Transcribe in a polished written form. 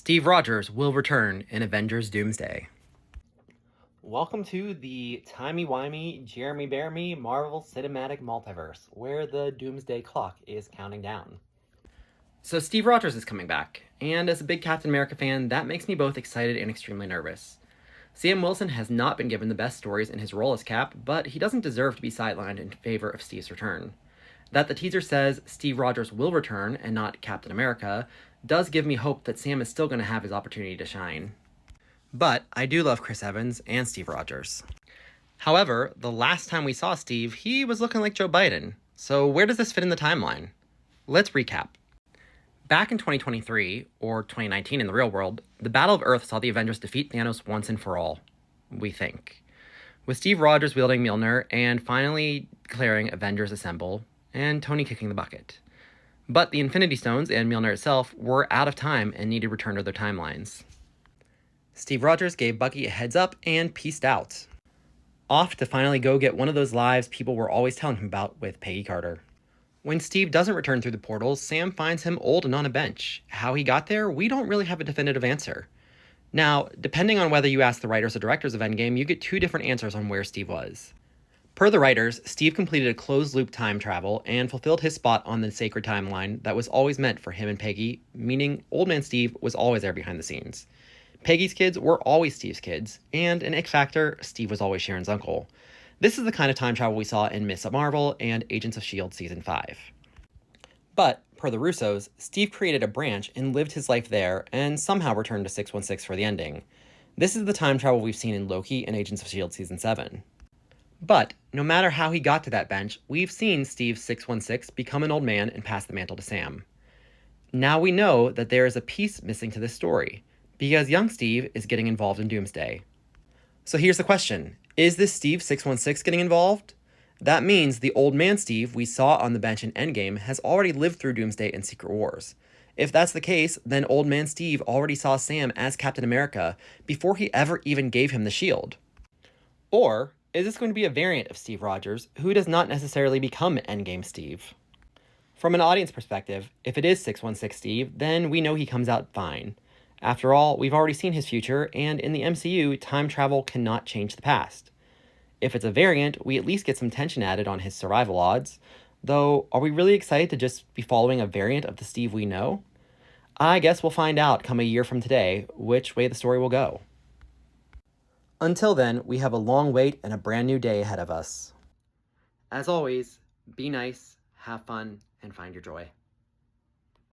Steve Rogers will return in Avengers Doomsday. Welcome to the timey-wimey, Jeremy-Bearimy Marvel Cinematic Multiverse, where the Doomsday clock is counting down. So Steve Rogers is coming back, and as a big Captain America fan, that makes me both excited and extremely nervous. Sam Wilson has not been given the best stories in his role as Cap, but he doesn't deserve to be sidelined in favor of Steve's return. That the teaser says Steve Rogers will return and not Captain America does give me hope that Sam is still going to have his opportunity to shine. But I do love Chris Evans and Steve Rogers. However, the last time we saw Steve, he was looking like Joe Biden. So where does this fit in the timeline? Let's recap. Back in 2023, or 2019 in the real world, the Battle of Earth saw the Avengers defeat Thanos once and for all, we think. With Steve Rogers wielding Mjolnir and finally declaring Avengers Assemble, and Tony kicking the bucket. But the Infinity Stones and Mjolnir itself were out of time and needed to return to their timelines. Steve Rogers gave Bucky a heads up and peaced out. Off to finally go get one of those lives people were always telling him about with Peggy Carter. When Steve doesn't return through the portals, Sam finds him old and on a bench. How he got there, we don't really have a definitive answer. Now, depending on whether you ask the writers or directors of Endgame, you get two different answers on where Steve was. Per the writers, Steve completed a closed-loop time travel and fulfilled his spot on the sacred timeline that was always meant for him and Peggy, meaning Old Man Steve was always there behind the scenes. Peggy's kids were always Steve's kids, and in X Factor, Steve was always Sharon's uncle. This is the kind of time travel we saw in Miss Marvel and Agents of S.H.I.E.L.D. Season 5. But, per the Russos, Steve created a branch and lived his life there, and somehow returned to 616 for the ending. This is the time travel we've seen in Loki and Agents of S.H.I.E.L.D. Season 7. But, no matter how he got to that bench, we've seen Steve 616 become an old man and pass the mantle to Sam. Now we know that there is a piece missing to this story, because young Steve is getting involved in Doomsday. So here's the question, is this Steve 616 getting involved? That means the old man Steve we saw on the bench in Endgame has already lived through Doomsday and Secret Wars. If that's the case, then old man Steve already saw Sam as Captain America before he ever even gave him the shield. Or, is this going to be a variant of Steve Rogers, who does not necessarily become Endgame Steve? From an audience perspective, if it is 616 Steve, then we know he comes out fine. After all, we've already seen his future, and in the MCU, time travel cannot change the past. If it's a variant, we at least get some tension added on his survival odds, though are we really excited to just be following a variant of the Steve we know? I guess we'll find out come a year from today which way the story will go. Until then, we have a long wait and a brand new day ahead of us. As always, be nice, have fun, and find your joy.